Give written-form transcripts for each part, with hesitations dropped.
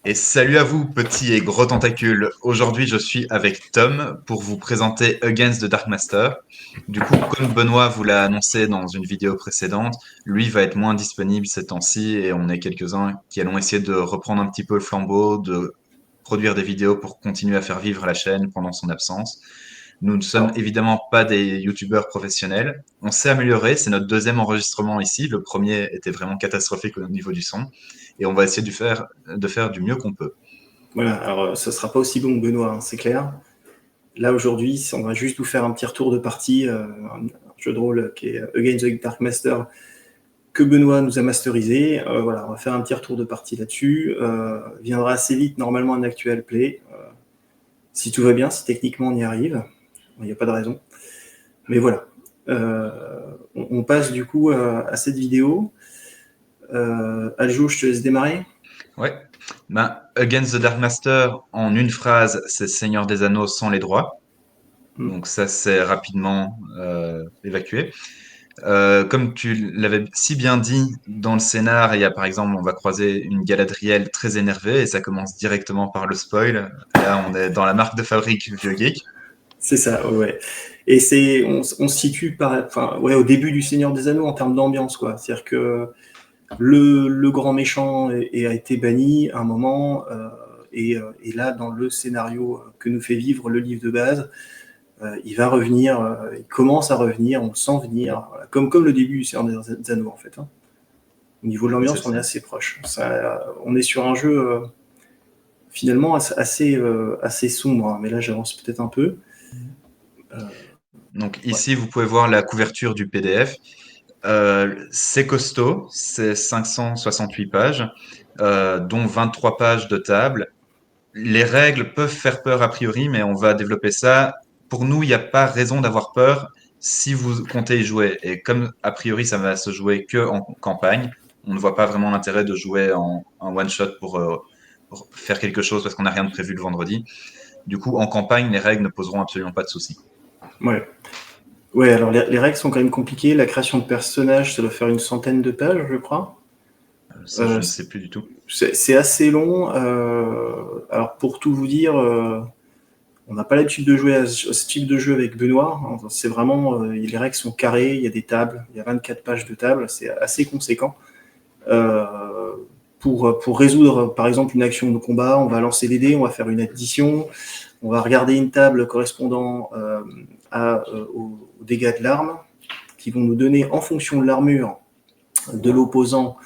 Et salut à vous, petits et gros tentacules. Aujourd'hui, je suis avec Tom pour vous présenter Against the Dark Master. Du coup, comme Benoît vous l'a annoncé dans une vidéo précédente, lui va être moins disponible ces temps-ci et on est quelques-uns qui allons essayer de reprendre un petit peu le flambeau, de produire des vidéos pour continuer à faire vivre la chaîne pendant son absence. Nous ne sommes Alors, évidemment pas des youtubeurs professionnels. On s'est amélioré, c'est notre deuxième enregistrement ici. Le premier était vraiment catastrophique au niveau du son et on va essayer de faire du mieux qu'on peut. voilà, alors ça sera pas aussi bon que Benoît, hein, c'est clair. Là aujourd'hui, on va juste vous faire un petit retour de partie, un jeu de rôle qui est Against the Dark Master que Benoît nous a masterisé. Voilà, on va faire un petit retour de partie là-dessus. Viendra assez vite normalement un actual play, si tout va bien, si techniquement on y arrive. Il n'y a pas de raison. Mais voilà. Euh, on passe du coup à cette vidéo. Aljo, je te laisse démarrer. Ouais. Ben, Against the Dark Master, en une phrase, c'est Seigneur des Anneaux sans les droits. Hmm. Donc ça, c'est rapidement évacué. Comme tu l'avais si bien dit dans le scénar, il y a par exemple, on va croiser une Galadriel très énervée et ça commence directement par le spoil. Là, on est dans la marque de fabrique Vieux Geek. C'est ça, ouais. Et on se situe enfin, ouais, au début du Seigneur des Anneaux en termes d'ambiance, quoi. C'est-à-dire que le grand méchant a été banni à un moment, et là, dans le scénario que nous fait vivre le livre de base, il va revenir, il commence à revenir, on le sent venir, voilà. Comme le début du Seigneur des Anneaux, en fait, hein. Au niveau de C'est l'ambiance, on est ça. assez proche. On est sur un jeu finalement assez sombre, hein, mais là, j'avance peut-être un peu. Euh, Donc ouais. ici, vous pouvez voir la couverture du PDF. C'est costaud, c'est 568 pages, dont 23 pages de table. Les règles peuvent faire peur a priori, mais on va développer ça. Pour nous, il n'y a pas raison d'avoir peur si vous comptez y jouer. Et comme a priori, ça va se jouer que en campagne, on ne voit pas vraiment l'intérêt de jouer en one shot pour faire quelque chose parce qu'on n'a rien de prévu le vendredi. Du coup, en campagne, les règles ne poseront absolument pas de soucis. Ouais. Ouais, alors les règles sont quand même compliquées. La création de personnages, ça doit faire une centaine de pages, je crois. Ça, je Euh, ne sais plus du tout. c'est assez long. Alors pour tout vous dire, on n'a pas l'habitude de jouer à ce type de jeu avec Benoît. C'est vraiment, les règles sont carrées, il y a des tables, il y a 24 pages de tables, c'est assez conséquent. Euh, pour résoudre par exemple une action de combat, on va lancer les dés, on va faire une addition, on va regarder une table correspondant aux dégâts de l'arme, qui vont nous donner en fonction de l'armure de l'opposant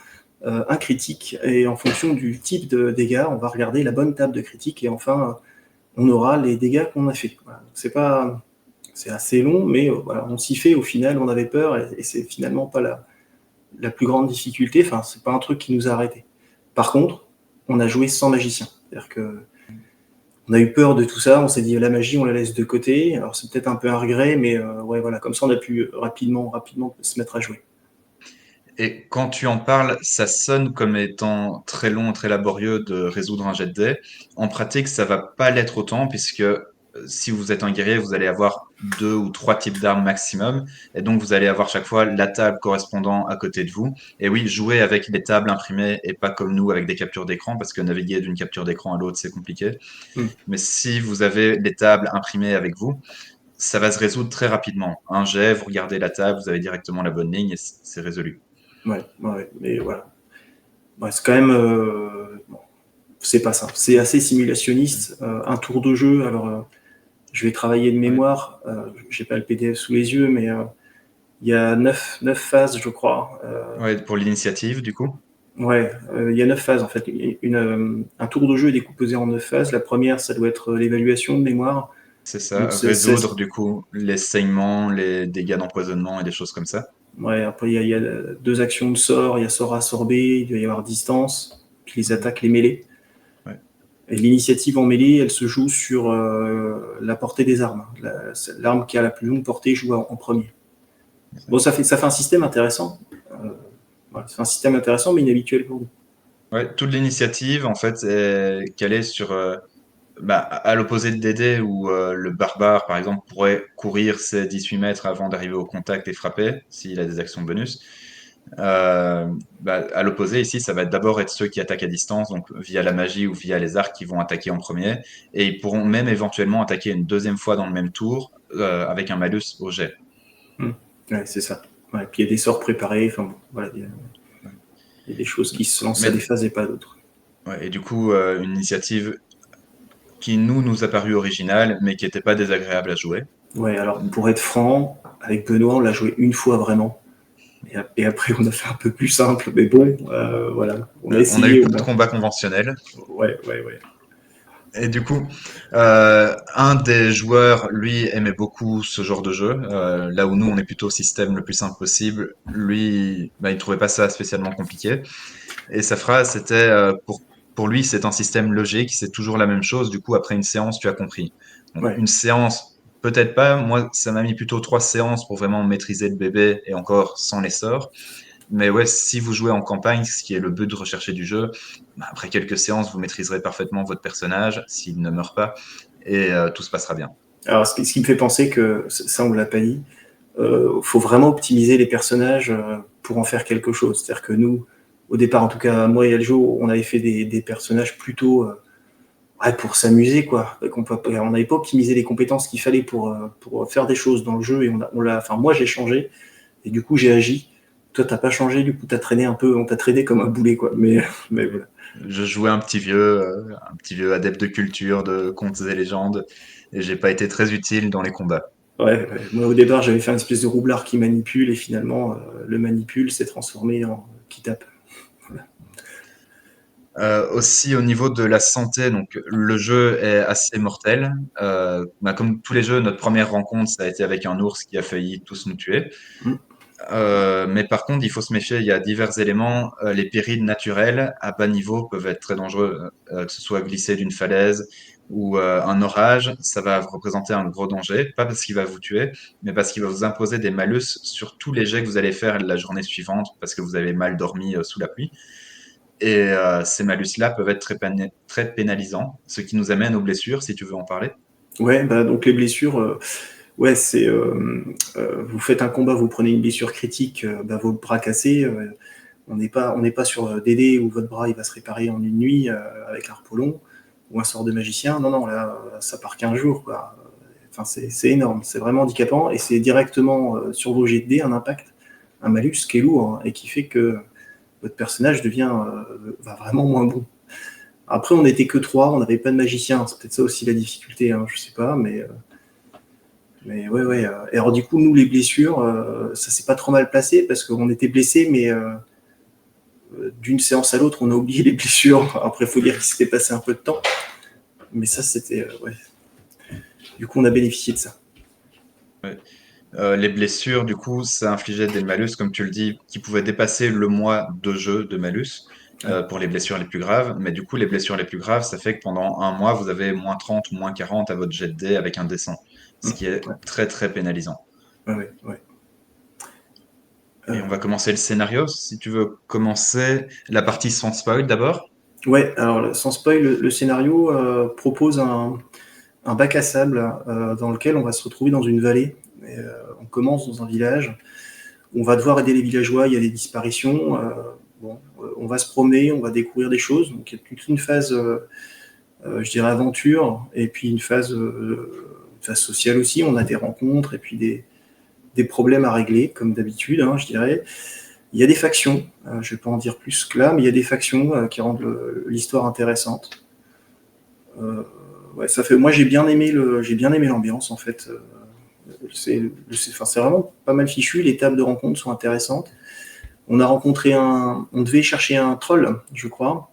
un critique, et en fonction du type de dégâts, on va regarder la bonne table de critique, et enfin on aura les dégâts qu'on a fait. Voilà. C'est assez long, mais voilà, on s'y fait. Au final, on avait peur, et c'est finalement pas la plus grande difficulté. Enfin, c'est pas un truc qui nous a arrêtés. Par contre, on a joué sans magicien. C'est-à-dire que on a eu peur de tout ça. On s'est dit la magie, on la laisse de côté. Alors c'est peut-être un peu un regret, mais ouais, voilà, comme ça, on a pu rapidement se mettre à jouer. Et quand tu en parles, ça sonne comme étant très long, très laborieux de résoudre un jet de dés. En pratique, ça va pas l'être autant puisque si vous êtes un guerrier, vous allez avoir deux ou trois types d'armes maximum. Et donc, vous allez avoir chaque fois la table correspondant à côté de vous. Et oui, jouer avec les tables imprimées et pas comme nous avec des captures d'écran parce que naviguer d'une capture d'écran à l'autre, c'est compliqué. Hmm. Mais si vous avez les tables imprimées avec vous, ça va se résoudre très rapidement. Un jet, vous regardez la table, vous avez directement la bonne ligne et c'est résolu. Ouais, ouais, mais voilà. Ouais, c'est quand même. Bon, c'est pas simple. C'est assez simulationniste. Un tour de jeu. Alors, je vais travailler de Ouais. mémoire. J'ai pas le PDF sous les yeux, mais il y a neuf phases, je crois. Ouais, pour l'initiative, du coup. Ouais, il y a 9 phases en fait. Un tour de jeu est décomposé en 9 phases. La première, ça doit être l'évaluation de mémoire. C'est Donc ça. Résoudre, du coup, les saignements, les dégâts d'empoisonnement et des choses comme ça. ouais, après, il y a 2 actions de sort. Il y a sort absorbé, il doit y avoir distance, puis les Mhm. attaques, les mêlées. Ouais. Et l'initiative en mêlée, elle se joue sur la portée des armes. L'arme qui a la plus longue portée joue en premier. Bon, ça fait un système intéressant. Euh, voilà, c'est un système intéressant, mais inhabituel pour nous. Ouais, toute l'initiative, en fait, est calée sur, bah, à l'opposé de Dédé, où le barbare, par exemple, pourrait courir ses 18 mètres avant d'arriver au contact et frapper, s'il a des actions bonus. À l'opposé, ici, ça va d'abord être ceux qui attaquent à distance, donc via la magie ou via les arcs qui vont attaquer en premier, et ils pourront même éventuellement attaquer une deuxième fois dans le même tour avec un malus au jet. Ouais, c'est ça. Ouais, puis il y a des sorts préparés, enfin bon, voilà, il y a des choses qui se lancent à des Mais, phases et pas à d'autres. ouais, et du coup, une initiative qui nous a paru originale, mais qui n'était pas désagréable à jouer. Ouais, alors pour être franc, avec Benoît, on l'a joué une fois vraiment. Et après, on a fait un peu plus simple, mais bon, voilà. On a On a eu essayé au peu de moins. combats conventionnels. Ouais, ouais, ouais. Et du coup, un des joueurs, lui, aimait beaucoup ce genre de jeu. Là où nous, on est plutôt système le plus simple possible, lui, bah, il trouvait pas ça spécialement compliqué. Et sa phrase, c'était pour lui, c'est un système logique, c'est toujours la même chose. Du coup, après une séance, tu as compris. Donc, Ouais. une séance, peut-être pas. Moi, ça m'a mis plutôt 3 séances pour vraiment maîtriser le bébé et encore sans les sorts. Mais ouais, si vous jouez en campagne, ce qui est le but de rechercher du jeu, bah, après quelques séances, vous maîtriserez parfaitement votre personnage s'il ne meurt pas et tout se passera bien. Alors, ce qui me fait penser que, ça, on l'a pas dit, faut vraiment optimiser les personnages pour en faire quelque chose. C'est-à-dire que nous, au départ, en tout cas, moi et Aljo, on avait fait des personnages plutôt ouais, pour s'amuser, quoi. On n'avait pas optimisé les compétences qu'il fallait pour faire des choses dans le jeu. Et enfin, moi, j'ai changé. Et du coup, j'ai agi. Toi, t'as pas changé. Du coup, t'as traîné un peu. On t'a traîné comme un boulet, quoi. Mais voilà. Je jouais un petit vieux adepte de culture, de contes et légendes, et j'ai pas été très utile dans les combats. Ouais, ouais. Moi, au départ, j'avais fait une espèce de roublard qui manipule. Et finalement, le manipule s'est transformé en qui tape. Voilà. Aussi au niveau de la santé, donc le jeu est assez mortel. Bah, comme tous les jeux, notre première rencontre, ça a été avec un ours qui a failli tous nous tuer. Mm. Mais par contre, il faut se méfier, il y a divers éléments. Les périls naturels à bas niveau peuvent être très dangereux, que ce soit glisser d'une falaise ou un orage, ça va représenter un gros danger, pas parce qu'il va vous tuer, mais parce qu'il va vous imposer des malus sur tous les jets que vous allez faire la journée suivante parce que vous avez mal dormi sous la pluie. Et ces malus-là peuvent être très pénalisants, ce qui nous amène aux blessures, si tu veux en parler. Ouais, bah, donc les blessures, ouais, c'est vous faites un combat, vous prenez une blessure critique, bah, vos bras cassés. On n'est pas sur DD où votre bras il va se réparer en une nuit avec un repos long ou un sort de magicien. Non, non, là, ça part 15 jours, quoi. Enfin, c'est énorme, c'est vraiment handicapant et c'est directement sur vos jets de dés un impact, un malus qui est lourd hein, et qui fait que votre personnage va vraiment moins bon. Après, on n'était que trois, on n'avait pas de magicien. C'est peut-être ça aussi la difficulté, hein, je sais pas, mais ouais, ouais. Et alors du coup, nous, les blessures, ça s'est pas trop mal placé parce qu'on était blessés, mais d'une séance à l'autre, on a oublié les blessures. Après, il faut dire qu'il s'était passé un peu de temps, mais ça, c'était ouais. Du coup, on a bénéficié de ça. Ouais. Les blessures, du coup, ça infligeait des malus, comme tu le dis, qui pouvaient dépasser le mois de jeu de malus Ouais. pour les blessures les plus graves. Mais du coup, les blessures les plus graves, ça fait que pendant un mois, vous avez moins 30 ou moins 40 à votre jet de dés avec un dessin, ce qui est Ouais, très, très pénalisant. ouais, ouais, ouais. Et on Euh, va commencer le scénario. Si tu veux commencer la partie sans spoil d'abord. ouais, alors sans spoil, le scénario propose un bac à sable dans lequel on va se retrouver dans une vallée. Et, on commence dans un village. On va devoir aider les villageois, il y a des disparitions. Bon, on va se promener, on va découvrir des choses. Donc il y a toute une phase, je dirais, aventure, et puis une phase sociale aussi. On a des rencontres et puis des problèmes à régler, comme d'habitude, hein, je dirais. Il y a des factions, je ne vais pas en dire plus que là, mais il y a des factions qui rendent l'histoire intéressante. Ouais, ça fait. Moi, j'ai bien aimé l'ambiance en fait. C'est vraiment pas mal fichu. Les tables de rencontre sont intéressantes. On devait chercher un troll, je crois.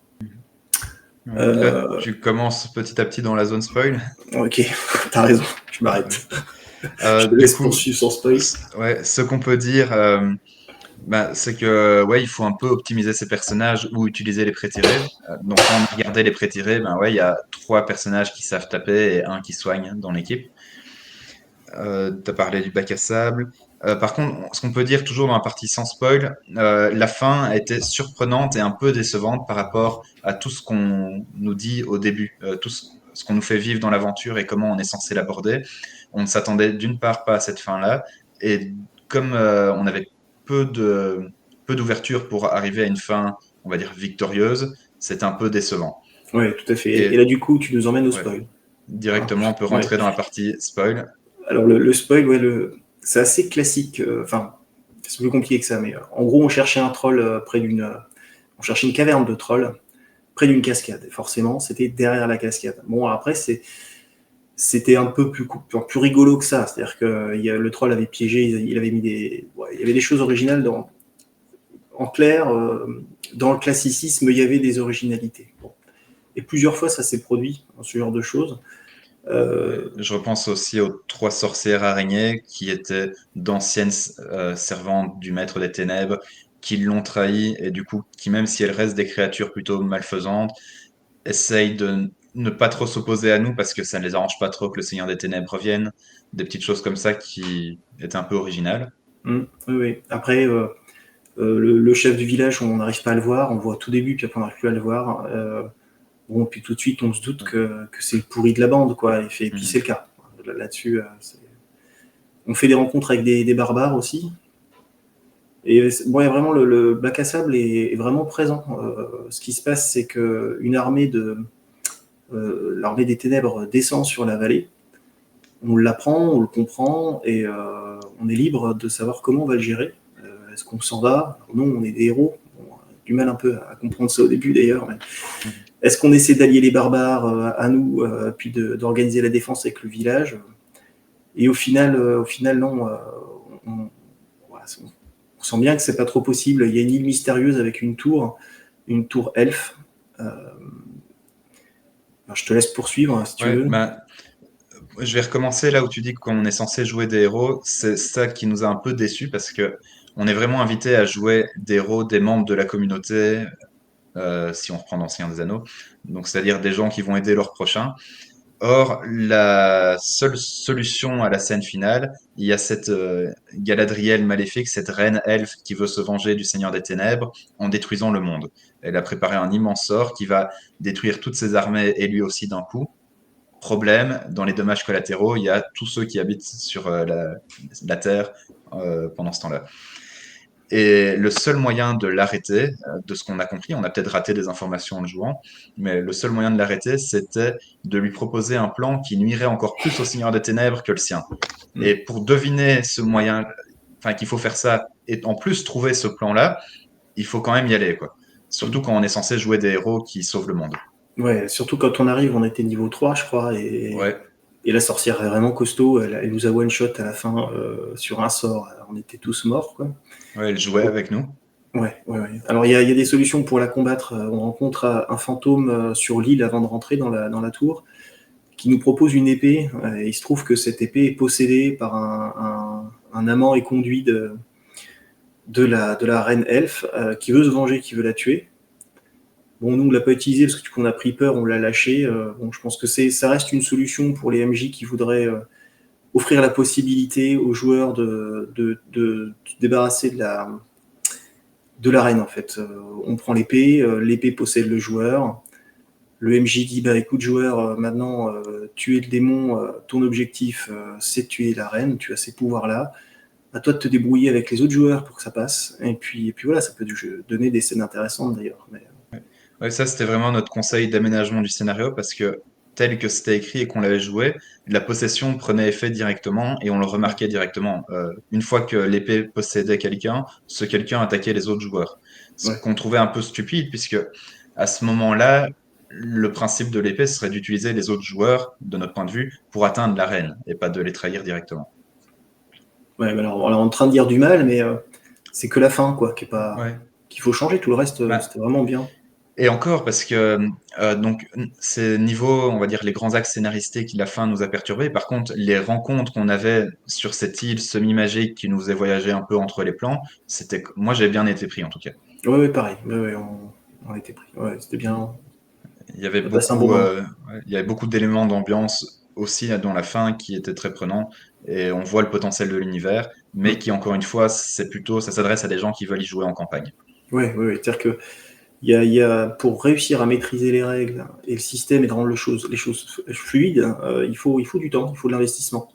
Ouais, là, Euh, tu commences petit à petit dans la zone spoil. ok, t'as raison, je Ouais. m'arrête. Je te Du laisse coup, poursuivre sans spoil. ouais, ce qu'on peut dire, bah, c'est que ouais, il faut un peu optimiser ses personnages ou utiliser les pré-tirés. Donc quand on a regardé les pré-tirés, ben ouais, il y a 3 personnages qui savent taper et un qui soigne dans l'équipe. Tu as parlé du bac à sable. Par contre, ce qu'on peut dire toujours dans la partie sans spoil, la fin a été surprenante et un peu décevante par rapport à tout ce qu'on nous dit au début, tout ce qu'on nous fait vivre dans l'aventure et comment on est censé l'aborder. On ne s'attendait d'une part pas à cette fin-là, et comme on avait peu de peu d'ouverture pour arriver à une fin, on va dire, victorieuse, c'est un peu décevant. Ouais, tout à fait. Et là, Et du coup, tu nous emmènes au ouais, spoil. Hein. directement, on peut Ouais. rentrer dans la partie spoil. Alors, le spoil, ouais, c'est assez classique. Enfin, c'est plus compliqué que ça, mais en gros, on cherchait un troll on cherchait une caverne de trolls près d'une cascade. Et forcément, c'était derrière la cascade. Bon, après, c'était un peu plus rigolo que ça. C'est-à-dire que le troll avait piégé, il avait mis il y avait des choses originales en clair. Dans le classicisme, il y avait des originalités. Bon. Et plusieurs fois, ça s'est produit, ce genre de choses. Ouais, je repense aussi aux trois sorcières araignées qui étaient d'anciennes servantes du Maître des Ténèbres, qui l'ont trahi et du coup, qui même si elles restent des créatures plutôt malfaisantes, essayent de ne pas trop s'opposer à nous parce que ça ne les arrange pas trop que le Seigneur des Ténèbres revienne. Des petites choses comme ça qui étaient un peu originales. Oui, oui. Après, le chef du village, on n'arrive pas à le voir. On le voit au tout début, puis après, on n'arrive plus à le voir. Bon, puis tout de suite, on se doute que c'est le pourri de la bande, quoi. Et puis Mhm. c'est le cas. Là-dessus, on fait des rencontres avec des barbares aussi. Et bon, il y a vraiment le bac à sable est vraiment présent. Ce qui se passe, c'est qu'une armée l'armée des ténèbres descend sur la vallée. On l'apprend, on le comprend, et on est libre de savoir comment on va le gérer. Est-ce qu'on s'en va? Alors non, on est des héros. Bon, on a du mal un peu à comprendre ça au début d'ailleurs. Mais Mhm. est-ce qu'on essaie d'allier les barbares à nous, puis d'organiser la défense avec le village? Et au final non. Voilà, on sent bien que c'est pas trop possible. Il y a une île mystérieuse avec une tour elfe. Alors, je te laisse poursuivre si tu Ouais, veux. bah, je vais recommencer là où tu dis qu'on est censé jouer des héros. C'est ça qui nous a un peu déçus parce que on est vraiment invité à jouer des héros, des membres de la communauté, si on reprend d'Anciens des Anneaux. Donc, c'est-à-dire des gens qui vont aider leurs prochains. Or, la seule solution à la scène finale, il y a cette Galadriel maléfique, cette reine elfe qui veut se venger du Seigneur des Ténèbres en détruisant le monde. Elle a préparé un immense sort qui va détruire toutes ses armées et lui aussi d'un coup. Problème, dans les dommages collatéraux, il y a tous ceux qui habitent sur la Terre pendant ce temps-là. Et le seul moyen de l'arrêter, de ce qu'on a compris, on a peut-être raté des informations en le jouant, mais le seul moyen de l'arrêter, c'était de lui proposer un plan qui nuirait encore plus au Seigneur des Ténèbres que le sien. Mm. Et pour deviner ce moyen, enfin qu'il faut faire ça, et en plus trouver ce plan-là, il faut quand même y aller, quoi. Surtout quand on est censé jouer des héros qui sauvent le monde. Ouais, surtout quand on arrive, on était niveau 3, je crois, Ouais, et la sorcière est vraiment costaud. Elle nous a one-shot à la fin sur un sort. Alors, on était tous morts, quoi. ouais, elle jouait Donc, avec nous. ouais, ouais, ouais. Alors, il y a des solutions pour la combattre. On rencontre un fantôme sur l'île avant de rentrer dans la tour qui nous propose une épée. Et il se trouve que cette épée est possédée par un amant et conduit de la reine elfe qui veut se venger, qui veut la tuer. Bon, nous, on l'a pas utilisé parce qu'on a pris peur, on l'a lâché. Bon, je pense que ça reste une solution pour les MJ qui voudraient offrir la possibilité aux joueurs de se débarrasser de la reine, en fait. On prend l'épée, l'épée possède le joueur. Le MJ dit, bah écoute joueur, maintenant, tuer le démon, ton objectif, c'est de tuer la reine, tu as ces pouvoirs-là. À toi de te débrouiller avec les autres joueurs pour que ça passe. Et puis voilà, ça peut donner des scènes intéressantes d'ailleurs. Mais, Ouais, ça, c'était vraiment notre conseil d'aménagement du scénario parce que tel que c'était écrit et qu'on l'avait joué, la possession prenait effet directement et on le ouais, remarquait directement. Une fois que l'épée possédait quelqu'un, ce quelqu'un attaquait les autres joueurs. Ce ouais. qu'on trouvait un peu stupide puisque à ce moment-là, le principe de l'épée serait d'utiliser les autres joueurs, de notre point de vue, pour atteindre la reine et pas de les trahir directement. Ouais, mais alors, on est en train de dire du mal, mais c'est que la fin, quoi, Ouais. qu'il faut changer. Tout le reste, Bah, c'était vraiment bien. et encore, parce que donc c'est niveau, on va dire, les grands axes scénaristiques qui, la fin, nous a perturbés. Par contre, les rencontres qu'on avait sur cette île semi-magique qui nous faisait voyager un peu entre les plans, moi, j'ai bien été pris en tout cas. Ouais, ouais, pareil. Ouais, ouais, on a été pris. Ouais, c'était bien. On a passé un bon moment. Il y avait beaucoup d'éléments d'ambiance aussi dans la fin qui étaient très prenants et on voit le potentiel de l'univers, mais Mm. qui, encore une fois, ça s'adresse à des gens qui veulent y jouer en campagne. Ouais, ouais, ouais. C'est-à-dire que pour réussir à maîtriser les règles et le système et de rendre les choses fluides, il faut du temps, il faut de l'investissement.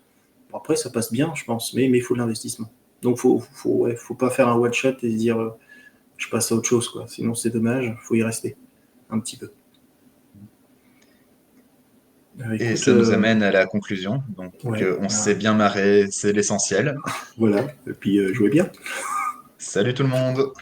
Bon, après, ça passe bien, je pense, mais il faut de l'investissement. Donc, ouais, faut pas faire un one shot et se dire je passe à autre chose, quoi. Sinon, c'est dommage, faut y rester un petit peu. Et Écoute, ça nous amène à la conclusion. Donc, ouais, on s'est bien marré, c'est l'essentiel. voilà. Et puis, jouez bien. Salut tout le monde!